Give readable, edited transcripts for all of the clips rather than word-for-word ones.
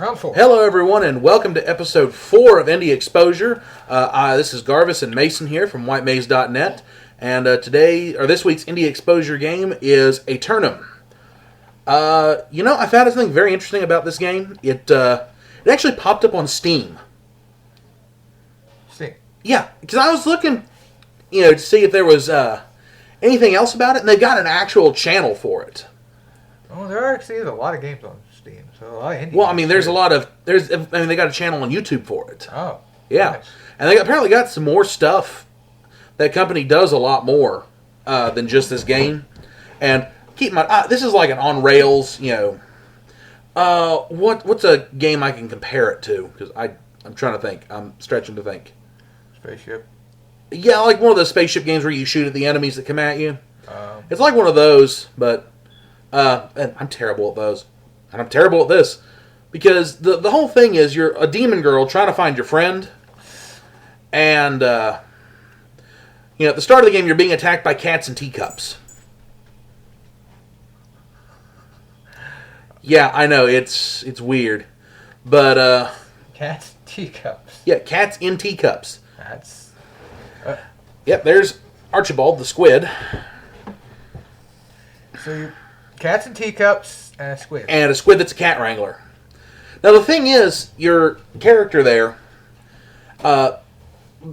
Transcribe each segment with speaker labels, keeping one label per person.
Speaker 1: Round 4.
Speaker 2: Hello, everyone, and welcome to episode 4 of Indie Exposure. This is Garvis and Mason here from Whitemaze.net, and this week's Indie Exposure game is Aternum. I found something very interesting about this game. It actually popped up on Steam.
Speaker 1: Steam.
Speaker 2: Yeah, because I was looking, to see if there was anything else about it, and they've got an actual channel for it.
Speaker 1: Oh, there are actually a lot of games on Steam. So a lot of indie.
Speaker 2: Well, I mean, they got a channel on YouTube for it.
Speaker 1: Oh.
Speaker 2: Yeah.
Speaker 1: Nice.
Speaker 2: And they apparently got some more stuff. That company does a lot more than just this game. And keep in mind, this is like an on-rails, what's a game I can compare it to? Because I'm trying to think. I'm stretching to think.
Speaker 1: Spaceship.
Speaker 2: Yeah, like one of those spaceship games where you shoot at the enemies that come at you. It's like one of those, but and I'm terrible at those. And I'm terrible at this. Because the whole thing is you're a demon girl trying to find your friend. And, at the start of the game you're being attacked by cats and teacups. Yeah, I know, it's weird. But,
Speaker 1: Cats, teacups.
Speaker 2: yeah, cats in teacups.
Speaker 1: That's...
Speaker 2: Yep, there's Archibald the squid.
Speaker 1: So you... Cats and teacups and a squid.
Speaker 2: And a squid that's a cat wrangler. Now, the thing is, your character there,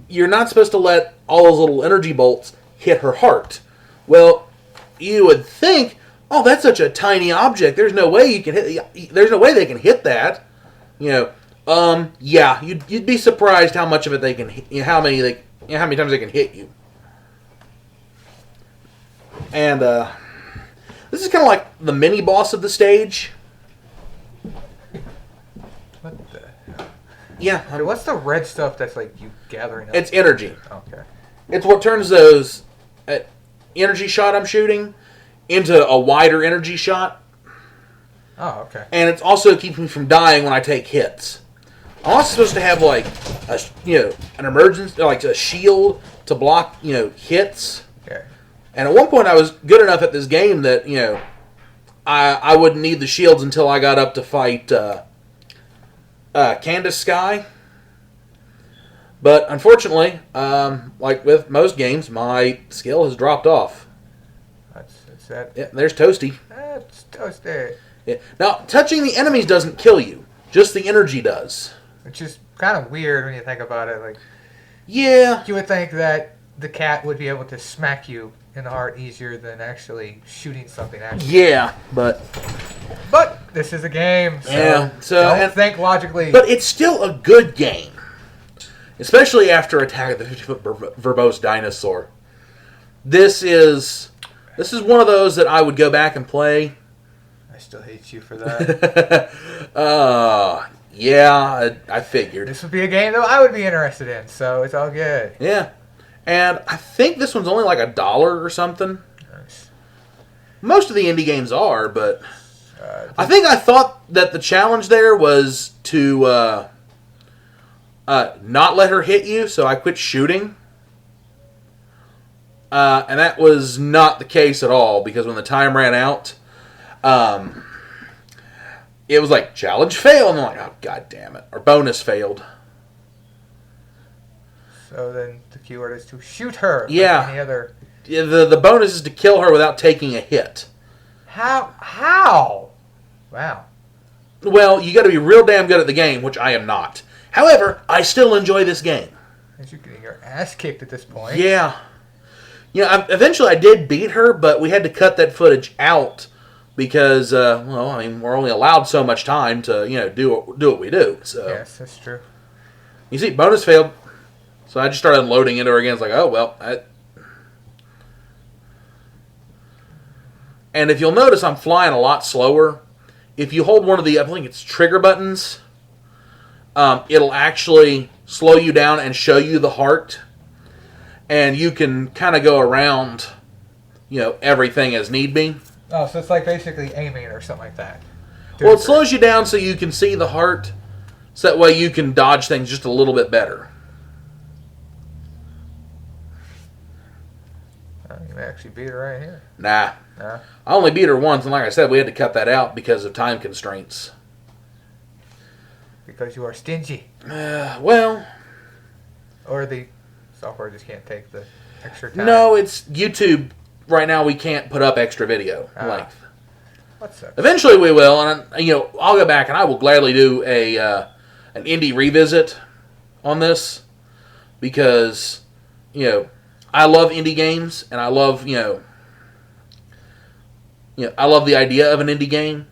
Speaker 2: you're not supposed to let all those little energy bolts hit her heart. Well, you would think, oh, that's such a tiny object. There's no way you can hit. There's no way they can hit that. Yeah, you'd be surprised how much of it they can. How many times they can hit you. And this is kind of like the mini boss of the stage.
Speaker 1: What the hell?
Speaker 2: Yeah.
Speaker 1: So what's the red stuff that's like you gathering up?
Speaker 2: It's energy.
Speaker 1: Okay.
Speaker 2: It's what turns those energy shot I'm shooting into a wider energy shot.
Speaker 1: Oh, okay.
Speaker 2: And it's also keeping me from dying when I take hits. I'm also supposed to have like an emergency, like a shield to block hits.
Speaker 1: Okay.
Speaker 2: And at one point I was good enough at this game that I wouldn't need the shields until I got up to fight Candace Sky. But unfortunately, like with most games, my skill has dropped off.
Speaker 1: That's that.
Speaker 2: Yeah, there's Toasty.
Speaker 1: That's toasted.
Speaker 2: Yeah. Now, touching the enemies doesn't kill you. Just the energy does.
Speaker 1: Which is kind of weird when you think about it. Like,
Speaker 2: Yeah.
Speaker 1: you would think that the cat would be able to smack you in the heart easier than actually shooting something at you.
Speaker 2: Yeah, but
Speaker 1: this is a game, so, don't think logically.
Speaker 2: But it's still a good game. Especially after Attack of the 50-foot verbose dinosaur. This is one of those that I would go back and play.
Speaker 1: I still hate you for that.
Speaker 2: Yeah, I figured.
Speaker 1: This would be a game that I would be interested in, so it's all good.
Speaker 2: Yeah. And I think this one's only like $1 or something.
Speaker 1: Nice.
Speaker 2: Most of the indie games are, but I thought that the challenge there was to not let her hit you, so I quit shooting. And that was not the case at all, because when the time ran out, it was like, challenge failed, and I'm like, oh, god damn it. Or bonus failed.
Speaker 1: So then the keyword is to shoot her.
Speaker 2: Yeah.
Speaker 1: Like any other.
Speaker 2: Yeah, the bonus is to kill her without taking a hit.
Speaker 1: How? Wow.
Speaker 2: Well, you got to be real damn good at the game, which I am not. However, I still enjoy this game.
Speaker 1: As you're getting your ass kicked at this point.
Speaker 2: Yeah. Eventually I did beat her, but we had to cut that footage out because, we're only allowed so much time to, do what we do. So.
Speaker 1: Yes, that's true.
Speaker 2: You see, bonus failed. So I just started loading into her again. It's like, oh, well. And if you'll notice, I'm flying a lot slower. If you hold one of the, I think it's trigger buttons, it'll actually slow you down and show you the heart. And you can kind of go around, everything as need be.
Speaker 1: Oh, so it's like basically aiming or something like that.
Speaker 2: Well, it slows you down so you can see the heart. So that way you can dodge things just a little bit better.
Speaker 1: You may actually beat her right here.
Speaker 2: Nah.
Speaker 1: Nah.
Speaker 2: I only beat her once, and like I said, we had to cut that out because of time constraints.
Speaker 1: Because you are stingy.
Speaker 2: Well,
Speaker 1: Or the software just can't take the extra time.
Speaker 2: no, it's YouTube. Right now, we can't put up extra video length.
Speaker 1: What's up?
Speaker 2: Eventually, we will, and I'll go back and I will gladly do an indie revisit on this because I love indie games and I love I love the idea of an indie game.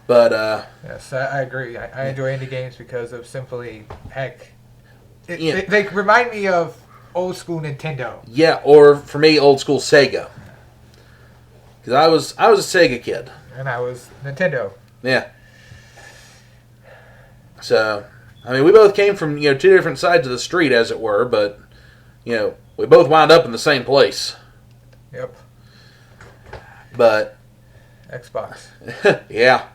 Speaker 2: But
Speaker 1: yes, I agree. I enjoy indie games because of simply they remind me of old school Nintendo.
Speaker 2: Yeah, or for me, old school Sega. Because I was a Sega kid.
Speaker 1: And I was Nintendo.
Speaker 2: Yeah. So, I mean, we both came from, two different sides of the street, as it were, but, we both wound up in the same place.
Speaker 1: Yep.
Speaker 2: But...
Speaker 1: Xbox.
Speaker 2: Yeah.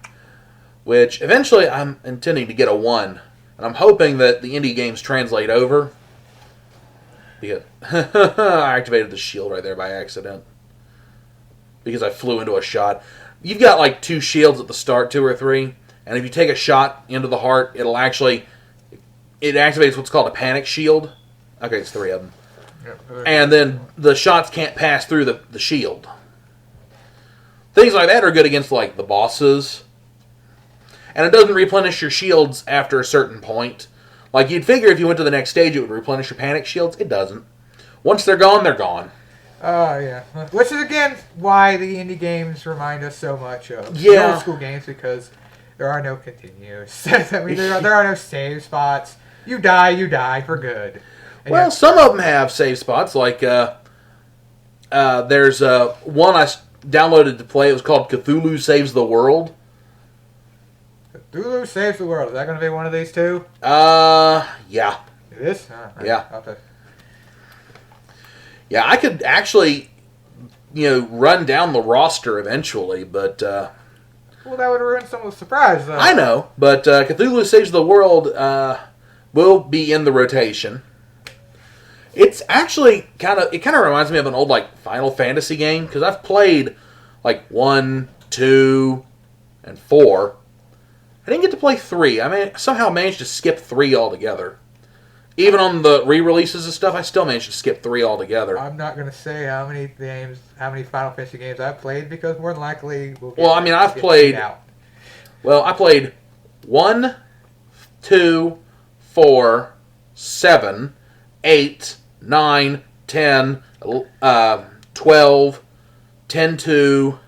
Speaker 2: Which, eventually, I'm intending to get a 1. And I'm hoping that the indie games translate over. Because I activated the shield right there by accident. Because I flew into a shot. You've got like 2 shields at the start, 2 or 3. And if you take a shot into the heart, it activates what's called a panic shield. Okay, it's 3 of them. Yep. And then the shots can't pass through the shield. Things like that are good against like the bosses. And it doesn't replenish your shields after a certain point. Like you'd figure if you went to the next stage it would replenish your panic shields. It doesn't. Once they're gone, they're gone.
Speaker 1: Oh, yeah. Which is, again, why the indie games remind us so much of old school games, because there are no continues. I mean, there are no save spots. You die for good. And
Speaker 2: well, some of them have save spots. Like, there's one I downloaded to play. It was called Cthulhu Saves the World.
Speaker 1: Cthulhu Saves the World. Is that going to be one of these two?
Speaker 2: Yeah.
Speaker 1: It is?
Speaker 2: Yeah. Yeah, I could actually, run down the roster eventually, but...
Speaker 1: well, that would ruin some of the surprise, though.
Speaker 2: I know, but Cthulhu Saves the World will be in the rotation. It's actually it kind of reminds me of an old, like, Final Fantasy game, because I've played, like, 1, 2, and 4. I didn't get to play 3. I mean, somehow managed to skip 3 altogether. Even on the re-releases and stuff, I still managed to skip 3 altogether.
Speaker 1: I'm not going to say how many Final Fantasy games I've played, because more than likely
Speaker 2: I played 1, 2, 4, 7, 8, 9, 10, 12, 10, 2...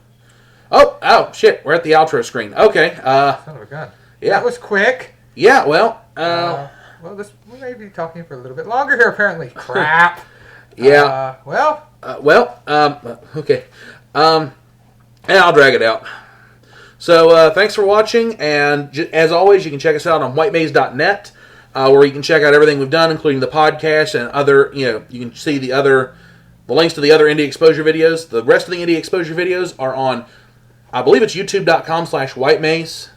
Speaker 2: Oh, shit, we're at the outro screen. Okay.
Speaker 1: Son of a gun.
Speaker 2: Yeah.
Speaker 1: That was quick.
Speaker 2: Yeah, well...
Speaker 1: we may be talking for a little bit longer here, apparently. Crap.
Speaker 2: Yeah.
Speaker 1: Okay.
Speaker 2: And I'll drag it out. So, thanks for watching, and as always, you can check us out on whitemaze.net, where you can check out everything we've done, including the podcast and other, you can see the links to the other Indie Exposure videos. The rest of the Indie Exposure videos are on, I believe it's youtube.com/whitemaze.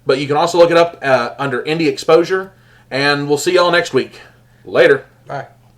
Speaker 2: But you can also look it up under Indie Exposure. And we'll see y'all next week. Later.
Speaker 1: Bye.